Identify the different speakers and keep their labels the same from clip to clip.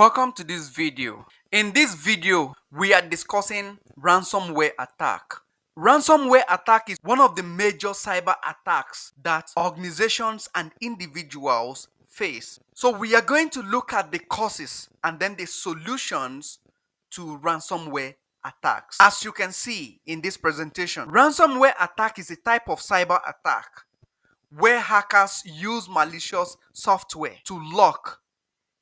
Speaker 1: Welcome to this video. In this video, we are discussing ransomware attack. Ransomware attack is one of the major cyber attacks that organizations and individuals face. So we are going to look at the causes and then the solutions to ransomware attacks. As you can see in this presentation, ransomware attack is a type of cyber attack where hackers use malicious software to lock,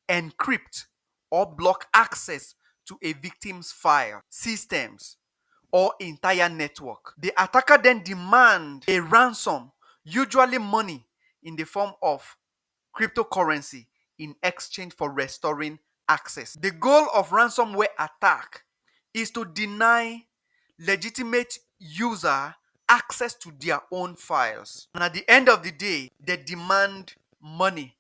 Speaker 1: encrypt, or block access to a victim's file, systems, or entire network. The attacker then demands a ransom, usually money in the form of cryptocurrency, in exchange for restoring access. The goal of ransomware attack is to deny legitimate user access to their own files. And at the end of the day, they demand money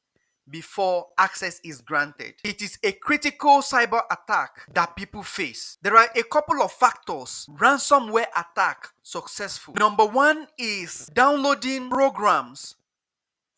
Speaker 1: before access is granted. It is a critical cyber attack that people face. There are a couple of factors ransomware attack successful. Number one is downloading programs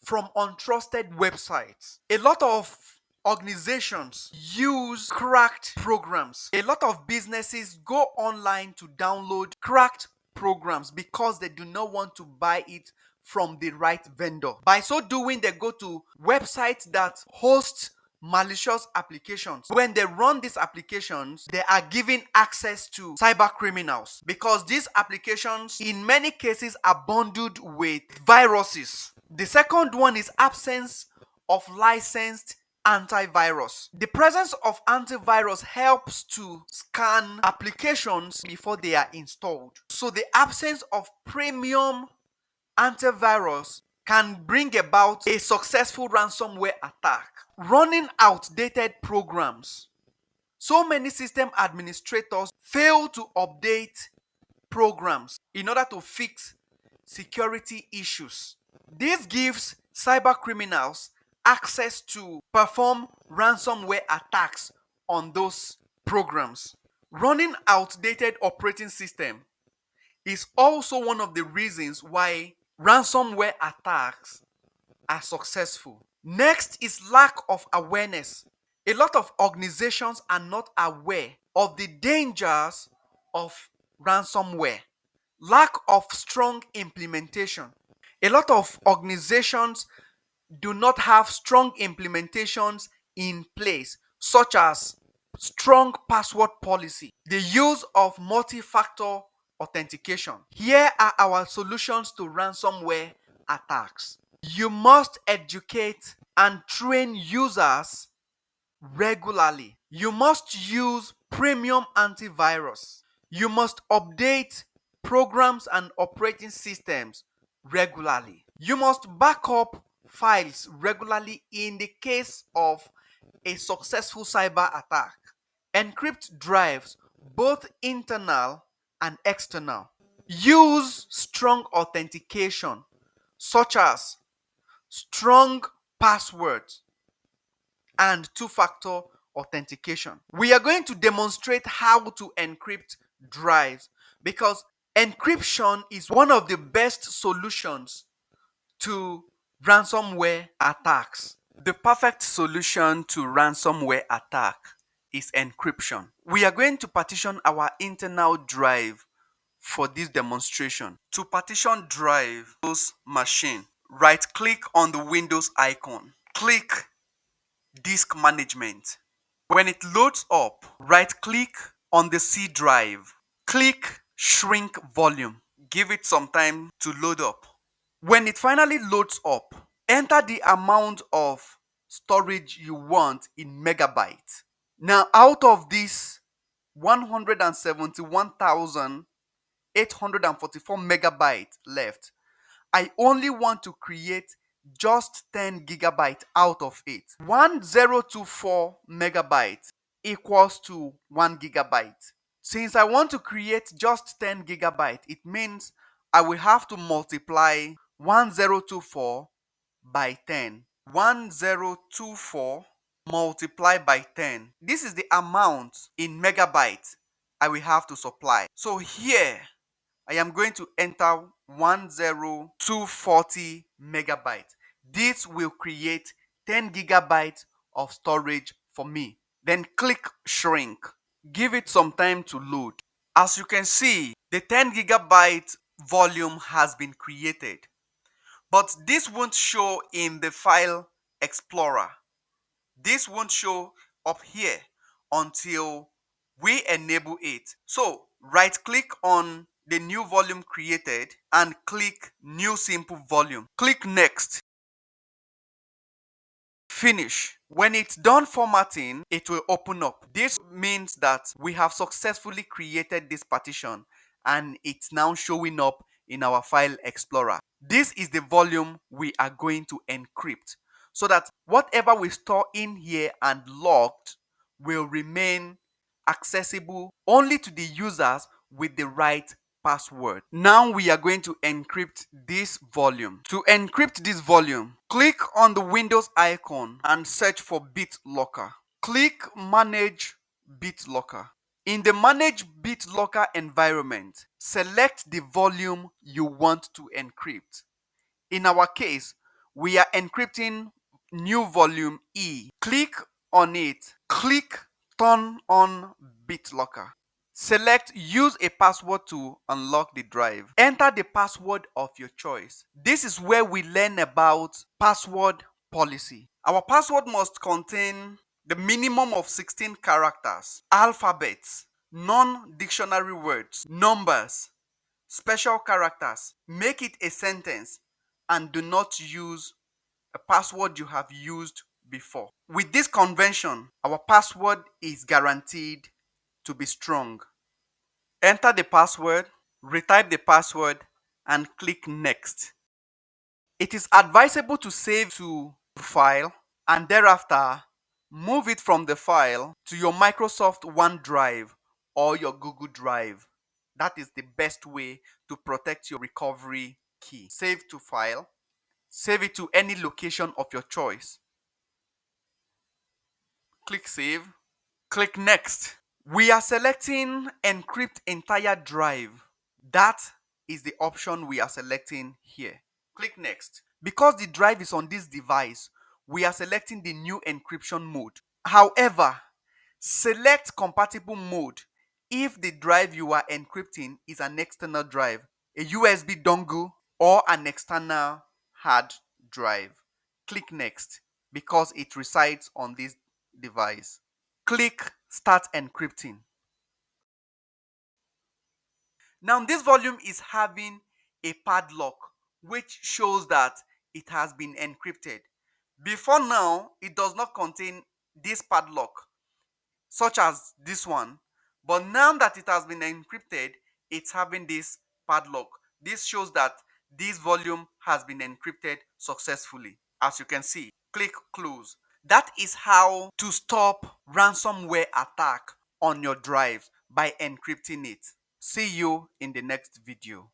Speaker 1: from untrusted websites. A lot of organizations use cracked programs. A lot of businesses go online to download cracked programs because they do not want to buy it from the right vendor. By so doing, they go to websites that host malicious applications. When they run these applications, they are giving access to cyber criminals because these applications in many cases are bundled with viruses. The second one is absence of licensed antivirus. The presence of antivirus helps to scan applications before they are installed. So the absence of premium antivirus can bring about a successful ransomware attack. Running outdated programs. So many system administrators fail to update programs in order to fix security issues. This gives cyber criminals access to perform ransomware attacks on those programs. Running outdated operating system is also one of the reasons why ransomware attacks are successful. Next is lack of awareness. A lot of organizations are not aware of the dangers of ransomware. Lack of strong implementation. A lot of organizations do not have strong implementations in place, such as strong password policy, the use of multi-factor authentication. Here are our solutions to ransomware attacks. You must educate and train users regularly. You must use premium antivirus. You must update programs and operating systems regularly. You must back up files regularly in the case of a successful cyber attack. Encrypt drives, both internal and external. Use strong authentication, such as strong passwords and two-factor authentication. We are going to demonstrate how to encrypt drives because encryption is one of the best solutions to ransomware attacks. The perfect solution to ransomware attack is encryption. We are going to partition our internal drive for this demonstration. To partition drive Windows machine, right click on the Windows icon. Click disk management. When it loads up, right click on the C drive. Click shrink volume. Give it some time to load up. When it finally loads up, enter the amount of storage you want in megabytes. Now, out of this 171,844 megabytes left, I only want to create just 10 gigabytes out of it. 1024 megabytes equals to 1 gigabyte. Since I want to create just 10 gigabytes, it means I will have to multiply 1024 by 10. 1024 multiplied by 10. This is the amount in megabytes I will have to supply. So here I am going to enter 10240 megabytes. This will create 10 gigabytes of storage for me. Then click shrink. Give it some time to load. As you can see, the 10 gigabyte volume has been created, but this won't show in the file explorer. This won't show up here until we enable it. So right click on the new volume created and click new simple volume. Click next. Finish. When it's done formatting, it will open up. This means that we have successfully created this partition and it's now showing up in our file explorer. This is the volume we are going to encrypt so that whatever we store in here and logged will remain accessible only to the users with the right password. Now we are going to encrypt this volume. To encrypt this volume, click on the Windows icon and search for BitLocker. Click Manage BitLocker. In the Manage BitLocker environment, select the volume you want to encrypt. In our case, we are encrypting new volume E. Click on it. Click Turn on BitLocker. Select Use a password to unlock the drive. Enter the password of your choice. This is where we learn about password policy. Our password must contain the minimum of 16 characters, alphabets, non-dictionary words, numbers, special characters. Make it a sentence and do not use a password you have used before. With this convention, our password is guaranteed to be strong. Enter the password, retype the password, and click next. It is advisable to save to file and thereafter move it from the file to your Microsoft OneDrive or your Google Drive. That is the best way to protect your recovery key. Save to file. Save it to any location of your choice. Click save. Click next. We are selecting encrypt entire drive. That is the option we are selecting here. Click next. Because the drive is on this device, we are selecting the new encryption mode. However, select compatible mode if the drive you are encrypting is an external drive, a USB dongle, or an external hard drive. Click next because it resides on this device. Click Start Encrypting. Now this volume is having a padlock which shows that it has been encrypted. Before now, it does not contain this padlock such as this one, but now that it has been encrypted, it's having this padlock. This shows that this volume has been encrypted successfully. As you can see, click close. That is how to stop ransomware attack on your drives, by encrypting it. See you in the next video.